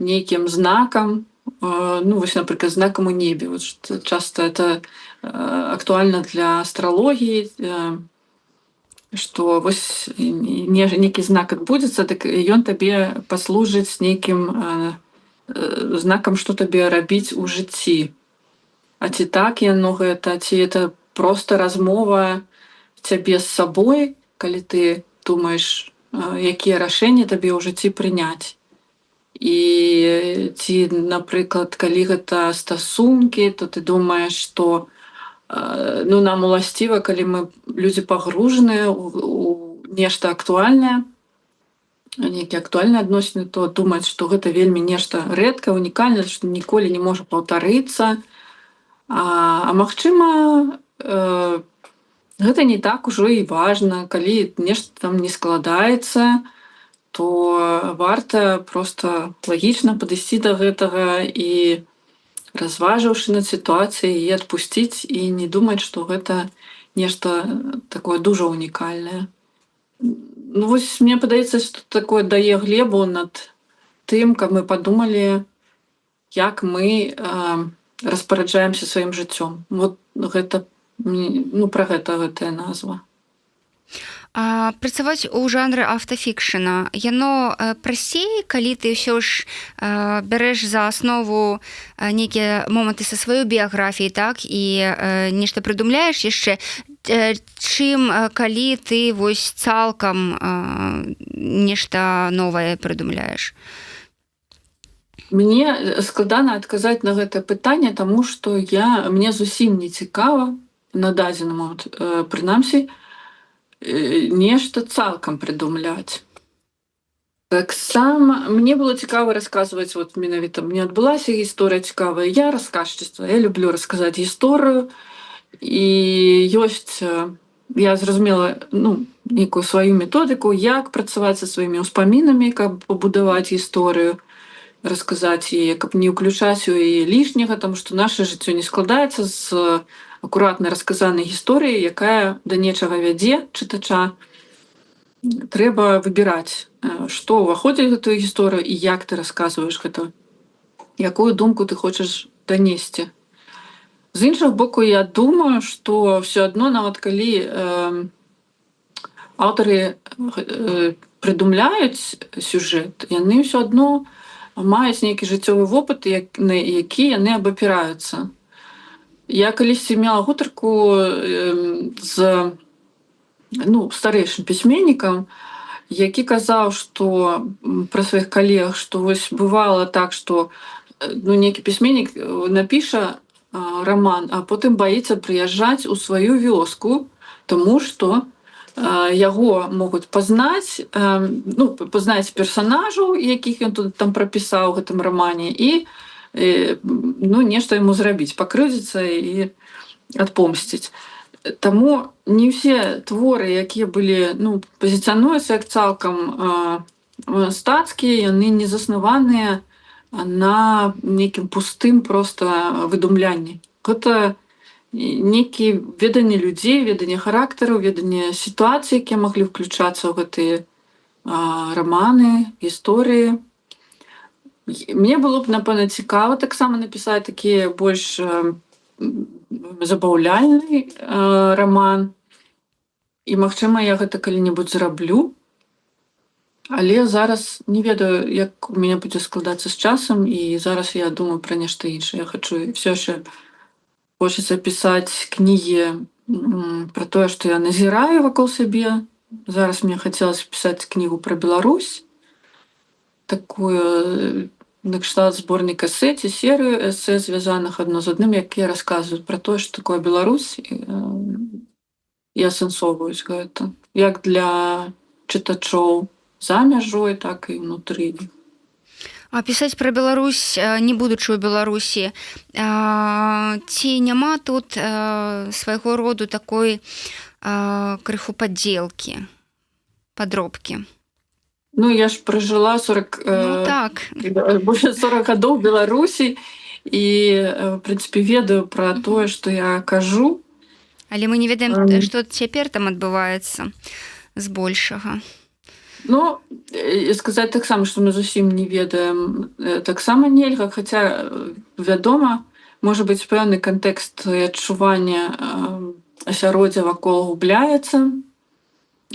нейкім знакам, ну, вось, напрыклад, знакам у небе. Вот, часто это актуальна для астралогіі, што вось нейкі знак адбудзецца, так ён табе паслужыць нейкім знакам, што табе рабіць у жыцці. А ці так яно гэта, ці это проста размова цябе з сабой, калі ты думаеш, якія рашэнні табе ў жыцці прыняць. І ці, напрыклад, калі гэта стасункі, то ты думаеш, што ну, нам уласціва, калі мы людзі пагружаныя у нешта актуальнае, нейкія актуальныя адносіны, то думаць, што гэта вельмі нешта рэдкае, унікальнае, што ніколі не можа паўтарыцца. А магчыма, гэта не так ужо і важна. Калі нешта там не складаецца, то варта проста лагічна падысці да гэтага і разважыўшы над сітуацыяй, і адпусціць, і не думаць, што гэта нешта такое дужа унікальнае. Ну, вось мне падаецца, што такое дае глебу над тым, каб мы падумалі, як мы распараджаемся сваім жыццём. Вот гэта, ну, пра гэтая назва. Працаваць у жанры аўтафікшана, яно прасцей, калі ты ўсё ж бярэш за аснову нейкія моманты са сваёй біяграфіі, так, і нешта прыдумляеш яшчэ, чым калі ты вось цалкам нешта новае прыдумляеш? Мне складана адказаць на гэтае пытанне, таму што мне зусім не цікава на дадзены момант, прынамсі, нешта цалкам прыдумляць. Таксама мне было цікава расказваць, вот менавіта мне адбылася гісторыя цікавая. Я расказчыца, я люблю расказаць гісторыю, і ёсць, я зразумела, ну, нейкую сваю методыку, як працаваць са сваімі ўспамінамі, каб пабудаваць гісторыю, расказаць яе, каб не ўключаць у яе лішняга, таму што наша жыццё не складаецца з акуратна расказанай гісторыі, якая да нечага вядзе чытача. Трэба выбіраць, што ўваходзіць у гэтую гісторыю і як ты расказваеш гэта, якую думку ты хочаш данесці. З іншага боку, я думаю, што ўсё адно нават калі аўтары прыдумляюць сюжэт, яны ўсё адно маюць нейкі жыццёвы вопыт, на які яны абапіраюцца. Я калісьці мела гутарку з старэйшым пісьменнікам, які казаў, што пра сваіх калег, што вось бывала так, што нейкі пісьменнік напіша раман, а потым баіцца прыязджаць у сваю вёску, таму што яго могуць пазнаць, пазнаць персанажаў, якіх ён тут там прапісаў у гэтым рамане, і нешта яму зрабіць, пакрыўдзіцца і адпомсціць. Таму не ўсе творы, якія былі пазіцыянуюцца як цалкам мастацкія, яны не заснаваныя на нейкім пустым проста выдумлянні. Гэта нейкія веданне людзей, веданне характараў, веданне сітуацый, якія маглі ўключацца ў гэтыя раманы, гісторыі. Мне было б, напэўна, цікава таксама напісаць такі больш забаўляльны раман. І, магчыма, я гэта калі-небудзь зраблю. Але зараз не ведаю, як у мяне будзе складацца з часам, і зараз я думаю пра нешта іншае. Я хачу ўсё яшчэ хочацца пісаць кнігі пра тое, што я назіраю вакол сябе. Зараз мне хацелася пісаць кнігу пра Беларусь, такую накшталт зборніка эсэ ці серыю эсэ, звязаных адно з адным, якія расказваюць пра тое, што такое Беларусь, і асэнсоўваюць гэта як для чытачоў за мяжой, так і ўнутры. А пісаць пра Беларусь, не будучы ў Беларусі, ці няма тут свайго роду такой крыху падзелкі, падробкі? Я ж пражыла больш 40 гадоў у Беларусі і, в прынцыпе, ведаю пра тое, што я кажу. Але мы не ведаем, што цяпер там адбываецца збольшага. Сказаць таксама, што мы зусім не ведаем, таксама нельга, хаця, вядома, можа быць пэўны кантэкст адчування асяроддзя вакол губляецца.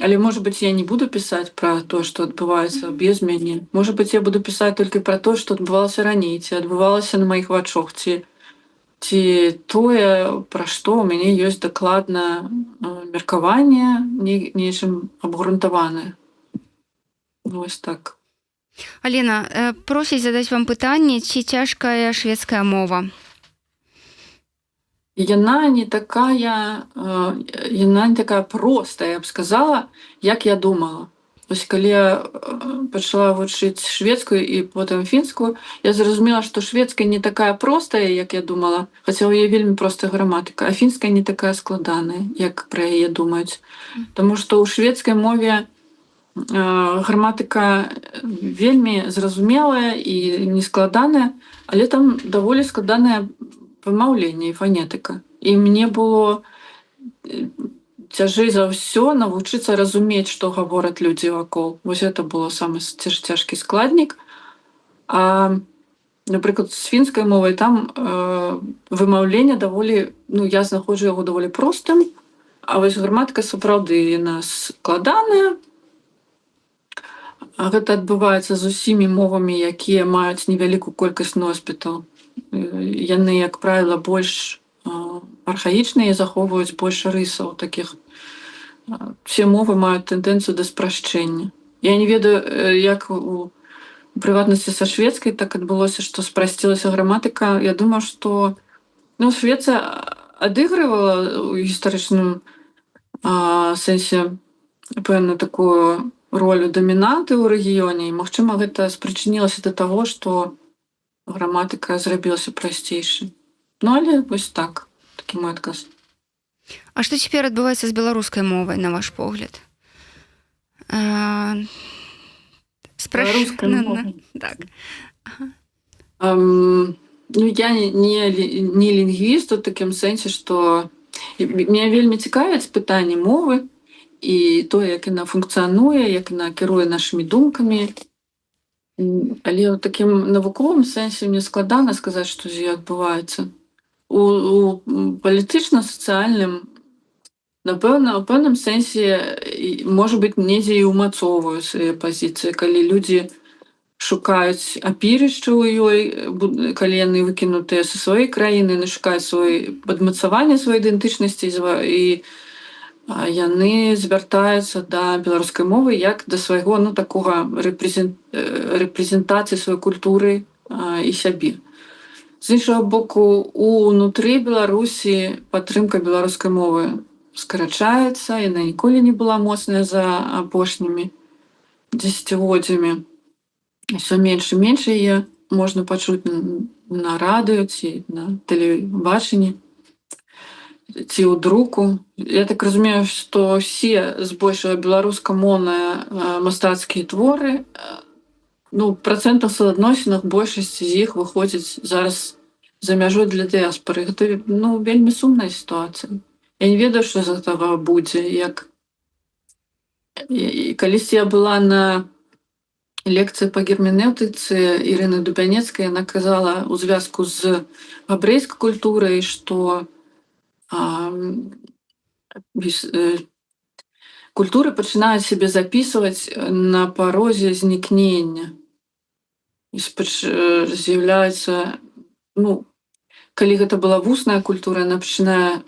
Але, можа быць, я не буду пісаць пра тое, што адбываецца без мяне. Можа быць, я буду пісаць толькі пра тое, што адбывалася раней, ці адбывалася на маіх вачах, ці тое, пра што ў мяне ёсць дакладна меркаванне, нечым абгрунтаванае. Вось так. Алена, просіць задаць вам пытанне, ці цяжкая шведская мова? Яна не такая простая, я б сказала, як я думала. Вось калі я пачала вучыць шведскую і потым фінскую, я зразумела, што шведская не такая простая, як я думала, хаця ў яе вельмі простая граматыка, а фінская не такая складаная, як пра яе думаюць. Таму што ў шведскай мове граматыка вельмі зразумелая і нескладаная, але там даволі складанае вымаўленне і фанетыка. І мне было цяжэй за ўсё навучыцца разумець, што гавораць людзі вакол. Вось гэта было самы цяжкі складнік. А, напрыклад, з фінскай мовай там вымаўленне даволі, я знаходжу яго даволі простым, а вось граматыка сапраўды яна складаная. А гэта адбываецца з усімі мовамі, якія маюць невялікую колькасць носьбітаў. Яны, як правіла, больш архаічныя і захоўваюць больш рысаў такіх. Все мовы маюць тэндэнцыю да спрашчэння. Я не ведаю, як у прыватнасці са шведскай так адбылося, што спрасцілася граматыка. Я думаю, што Швецыя адыгрывала ў гістарычным сэнсе пэўную такую ролю дамінанты ў рэгіёне, і, магчыма, гэта спрычынілася да таго, што граматыка зрабілася прасцейшай. Але вось так, такі мой адказ. А што цяпер адбываецца з беларускай мовай, на ваш погляд? Беларускай мовай? Так. Я не лінгвіст у такім сэнсе, што мяне вельмі цікавяць пытанні мовы і тое, як яна функцыянуе, як яна кіруе нашымі думкамі. Але ў такім навуковым сэнсе мне складана сказаць, што з ёй адбываецца. у палітычна-сацыяльным, напэўна, у пэўным сэнсе можа быць недзе і ўмацоўваю свае пазіцыі, калі людзі шукаюць апірышча ў ёй, калі яны выкінутыя са сваёй краіны, яны шукаюць падмацаванне сваёй ідэнтычнасці і яны звяртаюцца да беларускай мовы як да свайго такога рэпрэзентацыі сваёй культуры і сябе. З іншага боку, унутры Беларусі падтрымка беларускай мовы скарачаецца, яна ніколі не была моцная за апошнімі дзесяцігоддзямі. Усё менш і менш яе можна пачуць на радыё ці на тэлебачанні ці ў друку. Я так разумею, што ўсе збольшага беларускамоўныя мастацкія творы, працэнтах суадносінах большасць з іх выходзіць зараз за мяжой для дыяспары. Гэта вельмі сумная сітуацыя. Я не ведаю, што з гэтага будзе. Калісьці я была на лекцыі па герменэўтыцы Ірыны Дубянецкай, яна казала ў звязку з габрэйскай культурай, што культуры пачынаюць сябе запісваць на парозе знікнення. З'яўляецца, калі гэта была вусная культура, яна пачынае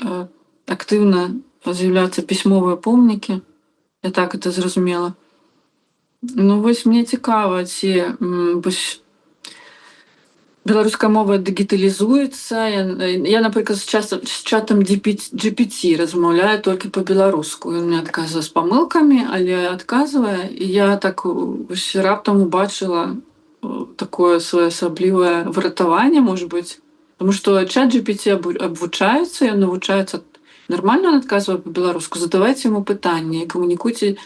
актыўна з'яўляцца пісьмовыя помнікі. Я так это зразумела. Вось мне цікава, ці беларуская мова дыгіталізуецца. Я, напрыклад, з чатам GPT размаўляю толькі па-беларуску. Ён мне адказвае з памылкамі, але адказвае. І я так раптам убачыла такое своеасаблівае выратаванне, можа быць. Таму што чат GPT абвучаецца, ён навучаецца нармальна, ён адказвае па-беларуску. Задавайце яму пытанні, камунікуйце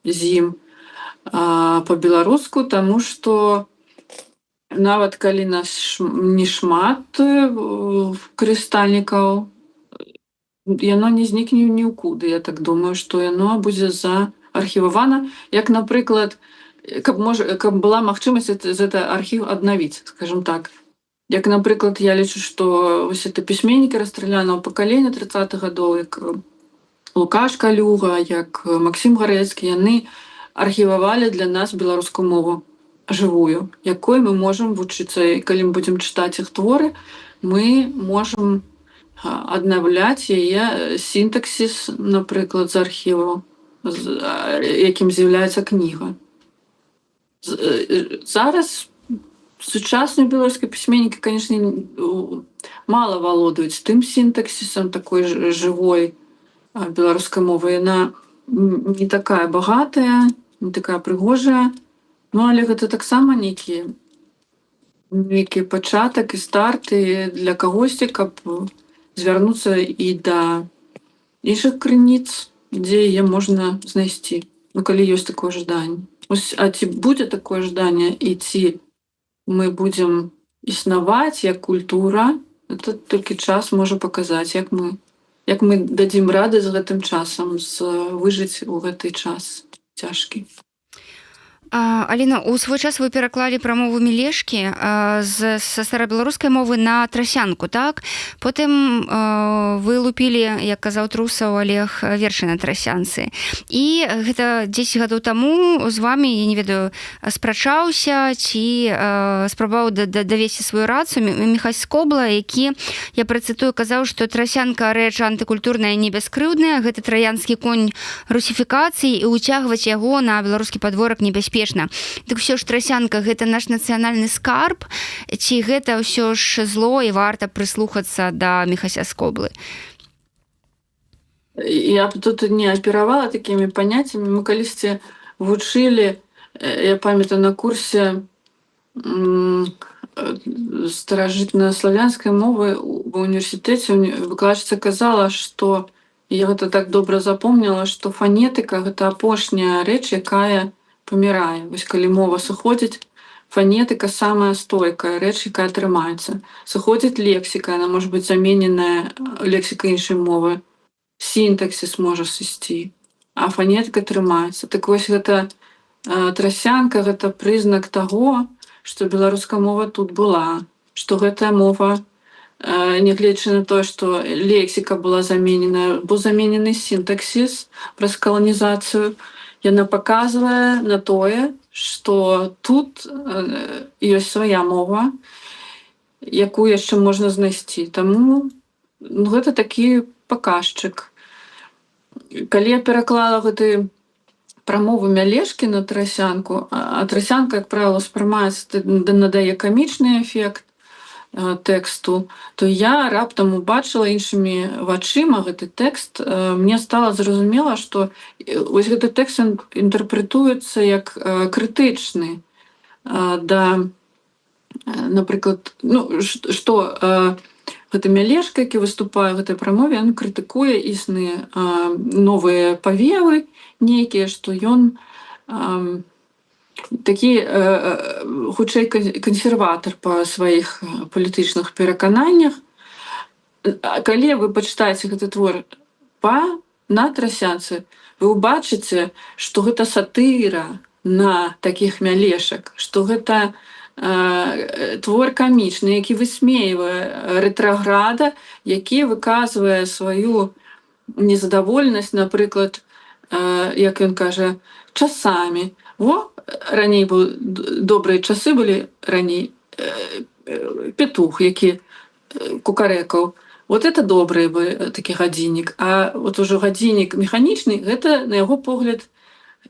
з ім па-беларуску, таму што нават калі нас не шмат карыстальнікаў, яно не знікне нікуды. Я так думаю, што яно будзе заархівавана, як, напрыклад, каб была магчымасць гэты архіў аднавіць, скажем так. Як, напрыклад, я лічу, што вось это пісьменнікі расстралянага пакалення 30-х гадоў, як Лукаш Калюга, як Максім Гарэцкі, яны архівавалі для нас беларускую мову жывую, якой мы можам вучыцца. І калі мы будзем чытаць іх творы, мы можам аднаўляць яе сінтаксіс, напрыклад, з архіву, якім з'яўляецца кніга. Зараз сучасныя беларускія пісьменнікі, канешне, мала валодаюць тым сінтаксісам такой жывой беларускай мовы. Яна не такая багатая, не такая прыгожая, але гэта таксама нейкі пачатак і старт для кагосьці, каб звярнуцца і да іншых крыніц, дзе яе можна знайсці, калі ёсць такое жаданне. А ці будзе такое жаданне, і ці мы будзем існаваць як культура, это толькі час можа паказаць, як мы дадзім рады з гэтым часам, выжыць у гэты час цяжкі. Аліна, у свой час вы пераклалі прамову Мілешкі са старабеларускай мовы на трасянку, так? Потым вы лупілі, як казаў Трусаў Олег, вершы на трасянцы. І гэта 10 гадоў таму з вамі, я не ведаю, спрачаўся ці спрабаваў давесці сваю рацыю Міхась Скобла, які, я працытую, казаў, што трасянка рэч антыкультурная і небяскрыўдная, гэта траянскі конь русіфікацыі, і ўцягваць яго на беларускі падворак небяспечна. Дык ўсё ж трасянка гэта наш нацыянальны скарб, ці гэта ўсё ж зло і варта прыслухацца да Міхася Скоблы? Я тут не аперавала такімі паняццямі. Мы калісьці вучылі, я памятаю, на курсе старажытнаславянскай мовы ва ўніверсітэце выкладчыца казала, што, я гэта так добра запомніла, што фанетыка гэта апошняя рэч, якая памірае. Вось калі мова сыходзіць, фанетыка самая стойкая рэч, якая трымаецца. Сыходзіць лексіка, яна можа быць замененая лексікай іншай мовы. Сінтаксіс можа сысці, а фанетыка трымаецца. Так вось гэта трасянка, гэта прызнак таго, што беларуская мова тут была, што гэтая мова нягледзячы на тое, што лексіка была заменена, быў заменены сінтаксіс праз каланізацыю. Яна паказвае на тое, што тут ёсць свая мова, якую яшчэ можна знайсці. Таму гэта такі паказчык. Калі я пераклала гэты прамову Мялешкі на Тарасянку, а Тарасянка, як правіла, ўспрымаецца, надае камічны эфект тэксту, то я раптам убачыла іншымі вачыма гэты тэкст. Мне стала зразумела, што вось гэты тэкст інтэрпрэтуецца як крытычны да, напрыклад, што гэты Мялешка, які выступае ў гэтай прамове, ён крытыкуе існыя новыя павевы нейкія, што ён такі хутчэй кансерватар па сваіх палітычных перакананнях. Калі вы пачытаеце гэты твор на Тарасянцы, вы ўбачыце, што гэта сатыра на такіх мялешак, што гэта твор камічны, які высмейвае рэтраграда, які выказвае сваю незадаволенасць, напрыклад, як ён кажа, часамі. Раней добрыя часы былі раней, петух, які кукарэкаў. Вот это добры бы такі гадзіннік. А вот ужо гадзіннік механічны, гэта, на яго погляд,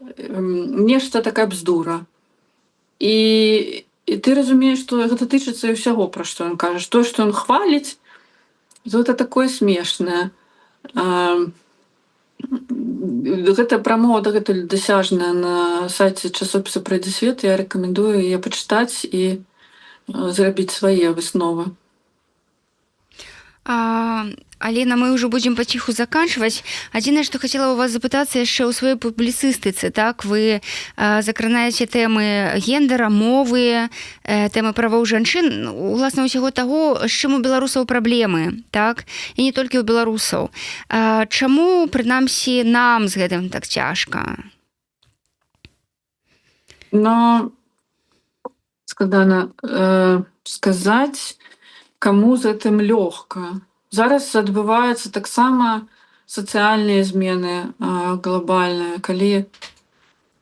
нешта такая бздура. І ты разумееш, што гэта тычыцца і ўсяго, пра што ён кажа. Тое, што ён хваліць, то гэта такое смешнае. Гэта прамова дагэтуль дасяжная на сайце часопіса «Прайдзе свет». Я рэкамендую яе пачытаць і зрабіць свае высновы. Алена, мы ўжо будзем паціху заканчваць. Адзінае, што хацела ў вас запытацца яшчэ ў сваёй публіцыстыцы, так? Вы закранаеце тэмы гендара, мовы, тэмы правоў жанчын, уласна ўсяго таго, з чым у беларусаў праблемы, так? І не толькі ў беларусаў. Чаму, прынамсі, нам з гэтым так цяжка? Складана сказаць, каму з гэтым лёгка. Зараз адбываюцца таксама сацыяльныя змены глобальныя, калі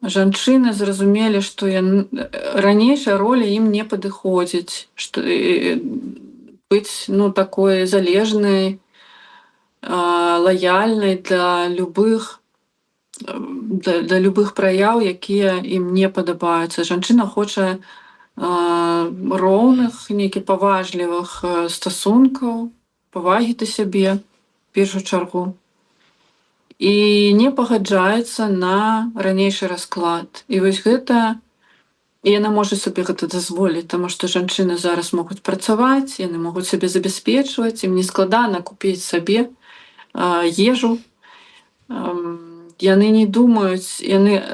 жанчыны зразумелі, што ранейшая роля ім не падыходзіць, што быць такой залежнай, лаяльнай для любых праяў, якія ім не падабаюцца. Жанчына хоча роўных, нейкіх паважлівых стасункаў, павагі да сябе, в першую чаргу. І не пагаджаецца на ранейшы расклад. І вось гэта, і яна можа сабе гэта дазволіць, таму што жанчыны зараз могуць працаваць, яны могуць сабе забяспечваць, ім не складана купіць сабе ежу. Яны не думаюць, яны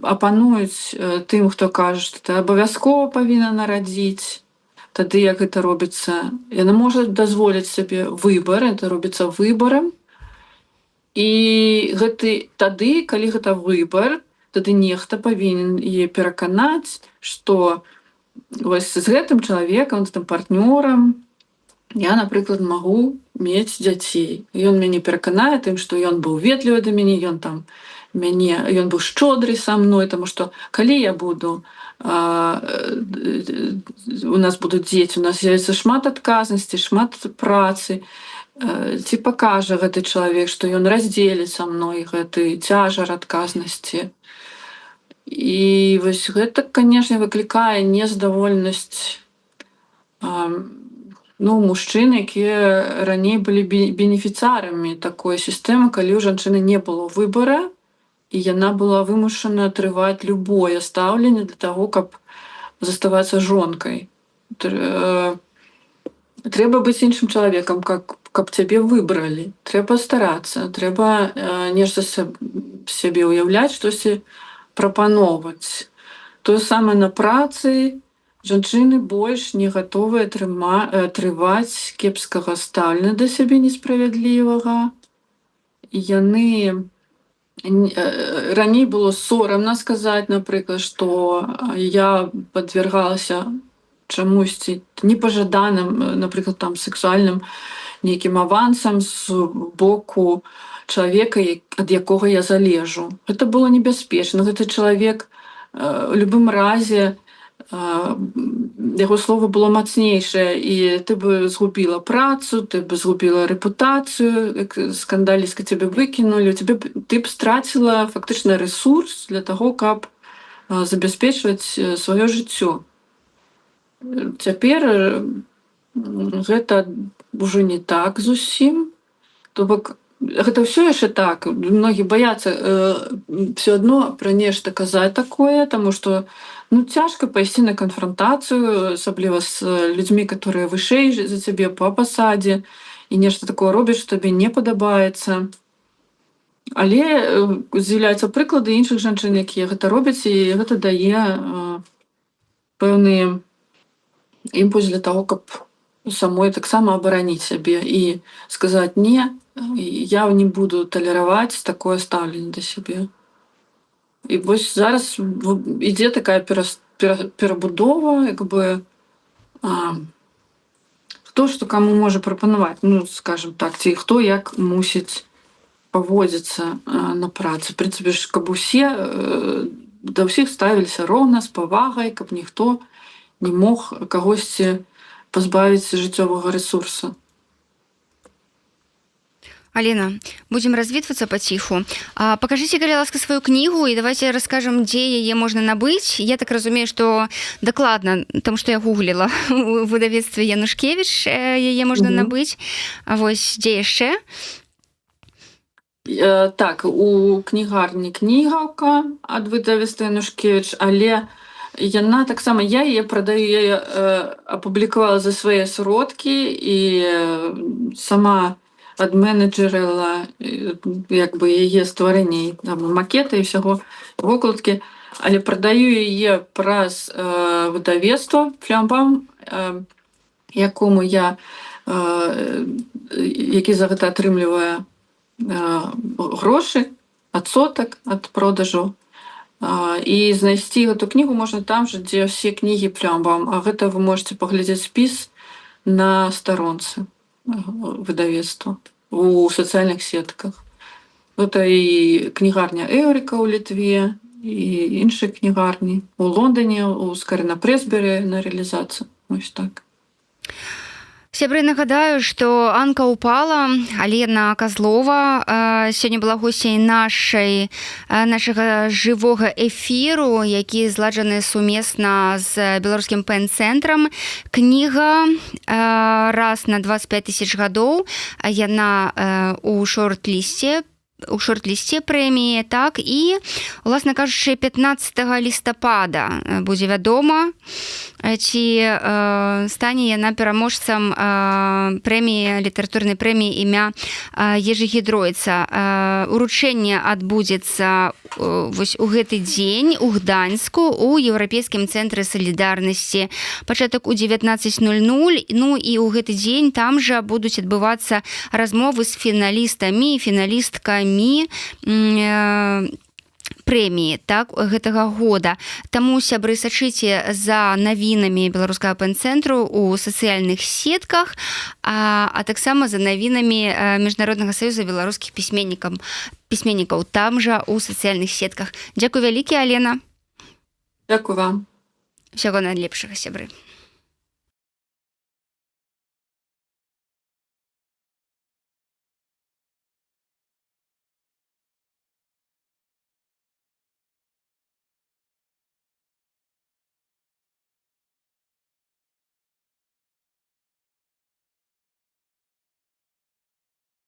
апануюць тым, хто кажа, што ты абавязкова павінна нарадзіць. Тады, як гэта робіцца, яна можа дазволіць сабе выбар, это робіцца выбарам. І тады, калі гэта выбар, тады нехта павінен яе пераканаць, што вось з гэтым чалавекам, з гэтым партнёрам я, напрыклад, магу мець дзяцей. Ён мяне пераканае тым, што ён быў ветлівы да мяне, ён быў шчодры са мной, таму што калі я буду, у нас будуць дзеці, у нас з'явіцца шмат адказнасці, шмат працы, ці пакажа гэты чалавек, што ён раздзеліць са мной гэты цяжар адказнасці. І вось гэта, канешне, выклікае нездаволенасць мужчын, якія раней былі бенефіцарамі такой сістэмы, калі ў жанчыны не было выбара, і яна была вымушана атрымаць любое стаўленне для таго, каб заставацца жонкай. Трэба быць іншым чалавекам, каб цябе выбралі. Трэба старацца, трэба нешта сябе ўяўляць, штосьці прапаноўваць. Тое самае на працы. Жанчыны больш не гатовыя трываць кепскага стаўлення да сябе несправядлівага. Яны раней было сорамна сказаць, напрыклад, што я падвергалася чамусьці непажаданым, напрыклад, там сексуальным нейкім авансам з боку чалавека, ад якога я залежу. Гэта было небяспечна. Гэты чалавек у любым разе яго слова было мацнейшае, і ты бы згубіла працу, ты бы згубіла рэпутацыю, скандалістка цябе выкінулі, ты б страціла фактычна рэсурс для таго, каб забяспечваць сваё жыццё. Цяпер гэта ўжо не так зусім. То бок гэта ўсё яшчэ так. Многія баяцца ўсё адно пра нешта казаць такое, таму што цяжка пайсці на канфрантацыю, асабліва з людзьмі, которые вышэй за цябе па пасадзе, і нешта такое робіш, што табе не падабаецца. Але з'яўляюцца прыклады іншых жанчын, якія гэта робяць, і гэта дае пэўны імпульс для таго, каб самой таксама абараніць сябе і сказаць не, я не буду талераваць такое стаўленне да сябе. І вось зараз ідзе такая перабудова, як бы хто што каму можа прапанаваць, скажем так, ці хто як мусіць паводзіцца на працы. В прынцыпе ж, каб усе да ўсіх ставіліся роўна, з павагай, каб ніхто не мог кагосьці пазбавіць жыццёвага рэсурса. Алена, будем развитываться потиху. Покажите, калі ласка, свою книгу, и давайте расскажем, где ее можно набыть. Я так разумею, что докладно, потому что я гуглила, в выдавецтве Янушкевич ее можно набыть. А вось где яшчэ? Так, у кнігарні «Кнігаўка» ад выдавецтва Янушкевич, але яна таксама, я яе прадаю, я яе апублікавала за свае сродкі, і сама адменеджерила як бы яе стварэнне, макета і ўсяго, вокладкі, але прадаю яе праз выдавецтва «Флямбам», якому які за гэта атрымлівае грошы, адсотак ад продажу. І знайсці гэту кнігу можна там жа, дзе ўсе кнігі «Флямбам», а гэта вы можете паглядзець спіс на старонцы выдавецтва у сацыяльных сетках. Гэта і кнігарня «Эўрыка» ў Літве, і іншыя кнігарні. У Лондоне, у Скарына Прэсбері на рэалізацыю. Ось так. Сябры, нагадаю, што Анка Упала, Алена Козлова сёння была госцей нашага жывога эфіру, які зладжаны сумесна з беларускім пэн-цэнтрам. Кніга «Раз на 25 000 гадоў», яна у шорт-лісце прэміі, так, і, уласна кажучы, 15 лістапада будзе вядома, ці стане яна пераможцам літаратурнай прэміі імя Ежы Гідройца. Уручэнне адбудзецца вось у гэты дзень у Гданьску у Еўрапейскім цэнтры салідарнасці. Пачатак у 19:00, і ў гэты дзень там жа будуць адбывацца размовы з фіналістамі і фіналісткамі прэміі, так, гэтага года. Таму, сябры, сачыце за навінамі беларускага пэн-цэнтру ў сацыяльных сетках, а таксама за навінамі Міжнароднага саюза беларускіх пісьменнікаў там жа ў сацыяльных сетках. Дзякуй вялікі, Алена. Дзякуй вам. Усяго найлепшага, сябры.